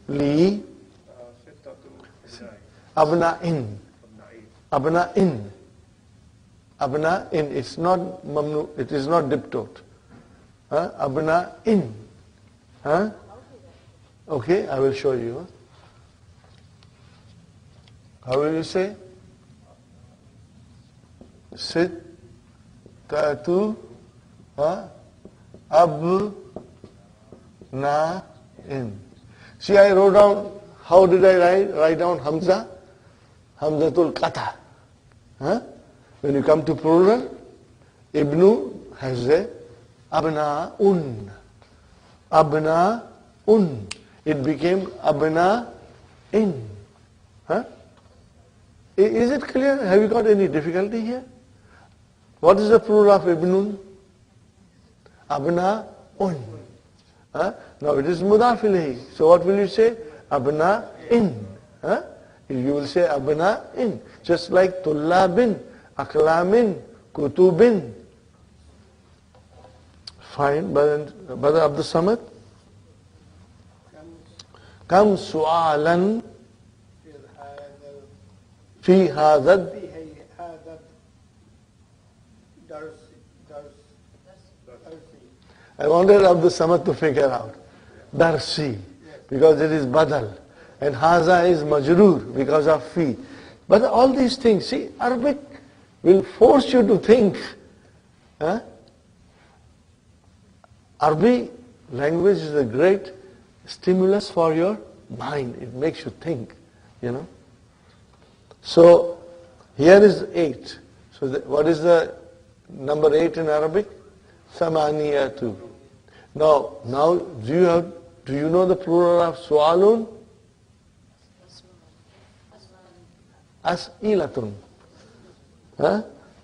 Li. Abna'in. Abna'in. Abna'in. It's not mamnu. It is not diptote. Abna'in. Okay, I will show you. How will you say? Sittatu abna'in. See, I wrote down, how did I write down Hamza? Hamzatul Qata. When you come to plural, Ibnu has a abna'un. Abna'un. It became abna'in. Is it clear? Have you got any difficulty here? What is the plural of ibnun? Abna'un. Now it is mudaf ilayhi. So what will you say? Abna'in. You will say abna'in. Just like tullabin, aklamin, kutubin. Fine, Brother Abdul Samad. Kam su'alan fi hadha I wanted Abdul Samad to figure out. Darsi, because it is badal. And haza is majroor because of fi. But all these things, see, Arabic will force you to think. Arabic language is a great stimulus for your mind. It makes you think, So, here is 8. So, what is the number 8 in Arabic? Samaniyatu. Now, do you know the plural of su'alun? As'ilatun.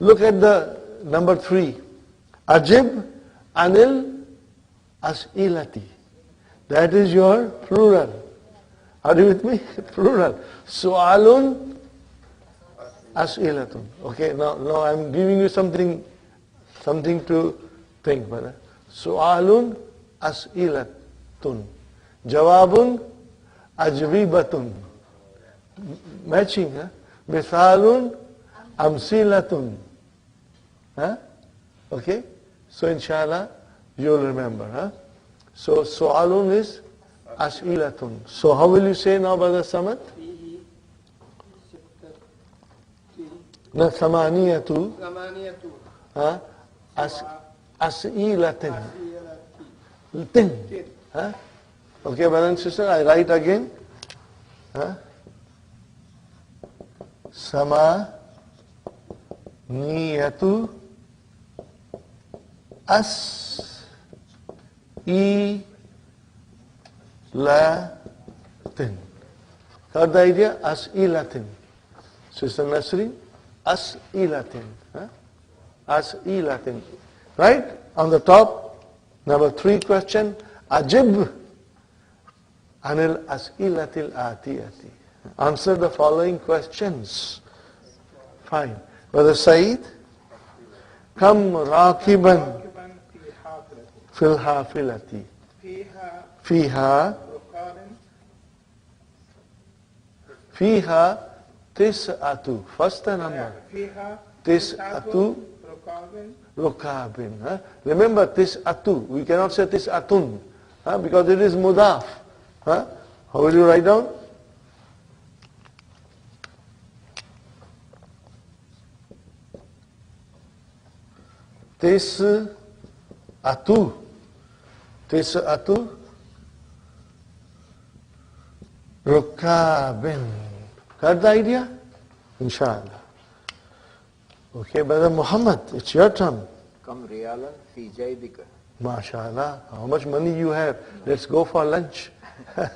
Look at the number 3. Ajib anil as'ilati. That is your plural. Are you with me? Plural. Su'alun as'ilatun. Okay, now I'm giving you something to think, brother. Su'alun as'ilatun. Jawabun ajwibatun. Matching, Mithalun amsilatun. Okay? So inshallah, you'll remember. So su'alun is as'ilatun. So how will you say now, Brother Samad? Na samaniyatu. As'ilatin. Okay, brother and sister, I write again. Samaniyatu as'ilatin. Got the idea? As'ilatin. Sister Nasreen, as'ilatin. As'ilatin. Right? On the top, number 3 question. Ajib anil as'ilatil atiyati. Answer the following questions. Fine. Brother Saeed. Kam rakiban fil hafilati. Fiha tis'atu. First the number. Tis'atu rukabin. Remember tis'atu. We cannot say tis'atun. Because it is mudaf. How will you write down? Tis'atu rukabin. Got the idea? Inshallah. Okay, Brother Muhammad, it's your turn. Kam riyalan fi jaybika. MashaAllah. How much money you have? Let's go for lunch. Fi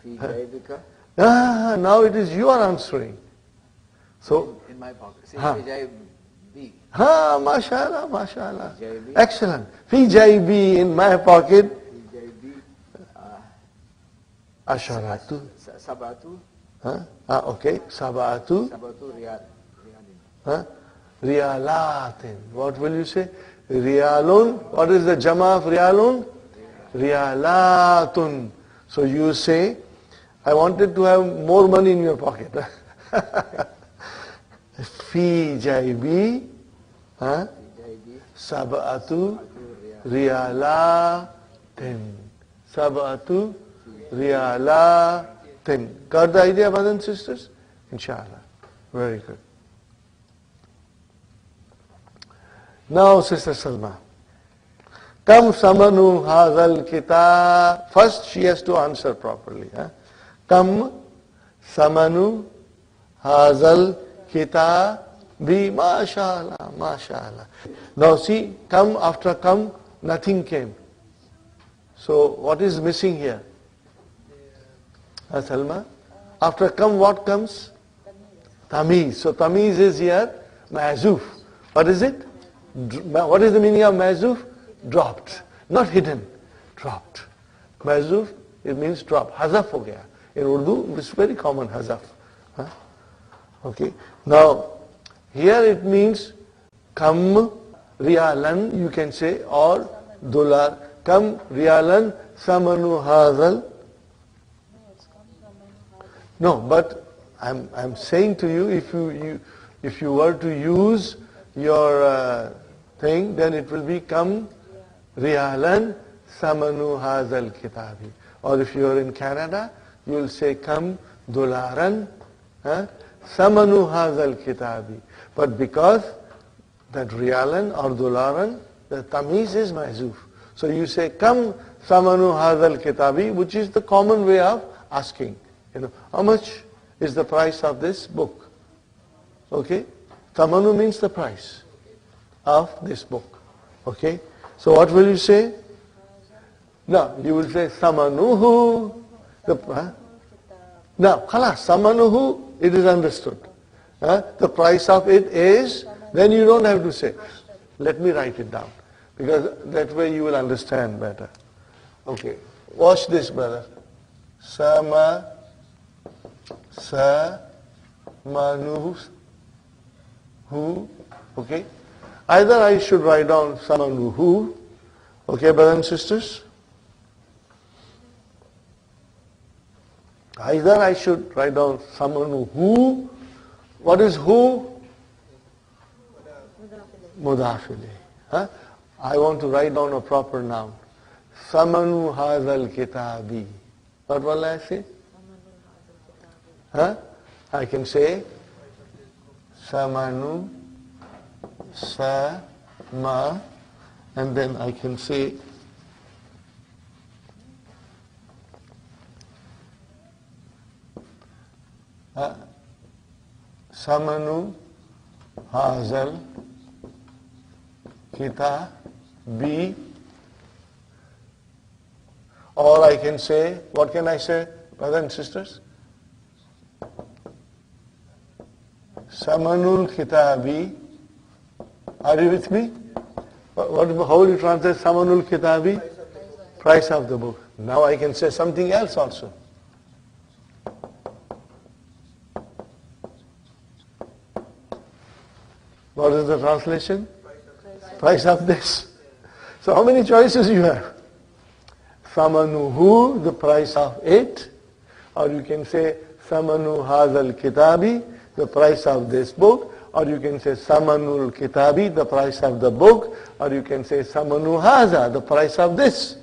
jaybika. Now it is you are answering. So, in my pocket. Fi jaybi. MashaAllah, MashaAllah. Excellent. Fi jaybi, in my pocket. Fi jaybi. Asharatu. Sabatu. Okay. Sabatu. Sabatu riyal. Riyalatin. What will you say? Riyalun. What is the jama of riyalun? Riyalatun. So you say, I wanted to have more money in your pocket. Fi jaybi sab'atu riyalatin. Sab'atu riyalatin. Got the idea, brothers and sisters? Inshallah. Very good. Now, Sister Salma. Kam samanu hazal kitab. First, she has to answer properly. Kam samanu hazal kitabi. MashaAllah, MashaAllah. Now see, come after come, nothing came. So what is missing here? Salma? After come, what comes? Tamiz. So tamiz is here, mazuf. What is it? What is the meaning of mazuf? Dropped. Not hidden. Dropped. Mazuf, it means drop. Hazaf ho gaya. In Urdu, it's very common, hazaf. Okay. Now, here it means kam riyalan, you can say, or dollar. Kam riyalan samanu hazal. No, but I'm saying to you, if you were to use your thing, then it will be kam riyalan samanu hazal kitabi. Or if you are in Canada, you will say kam dolaran samanu hazal kitabi. But because that riyalan or dolaran, the tamiz is mazuf. So you say kam samanu hazal kitabi, which is the common way of asking. How much is the price of this book? Okay? Samanu means the price of this book. Okay? So what will you say? No, you will say samanuhu. Now, khalas, samanuhu, it is understood. The price of it is, then you don't have to say. Let me write it down. Because that way you will understand better. Okay. Watch this, brother. Samanuhu. Okay. Either I should write down samanuhu. Okay, brothers and sisters. Either I should write down samanuhu. What is who? Mudafili. I want to write down a proper noun. Samanu hazal kitabi. What will I say? I can say samanu sama, and then I can say samanu hazal kitabi, or I can say, what can I say, brothers and sisters? Samanul kitabi. Are you with me? How will you translate Samanul kitabi? Price of the book. Now I can say something else also. What is the translation? Price of this. So how many choices you have? Samanuhu, the price of it. Or you can say Samanu hazal kitabi, the price of this book. Or you can say Samanul kitabi, the price of the book. Or you can say Samanu haza, the price of this.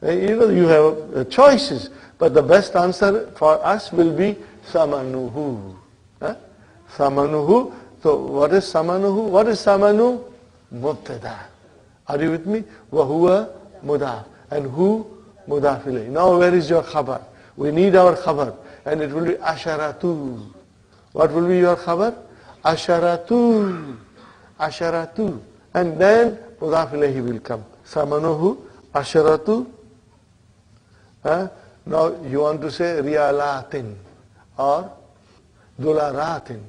You have choices. But the best answer for us will be Samanuhu. Samanuhu. So what is Samanuhu? What is Samanu? Mubtada. Are you with me? Wahuwa mudaf. And who? Mudaf ilayh. Now where is your khabar? We need our khabar. And it will be asharatu. What will be your khabar? Asharatu. Asharatu. And then mudaf ilayhi will come. Samanuhu, asharatu. Now you want to say riyalatin or dolaratin.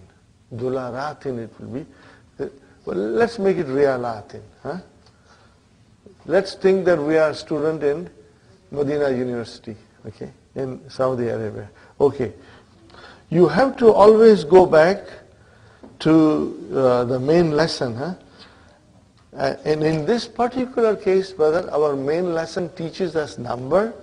Dolaratin it will be. Well, let's make it riyalatin. Let's think that we are a student in Medina University, okay, in Saudi Arabia. Okay. You have to always go back to the main lesson. And in this particular case, brother, our main lesson teaches us number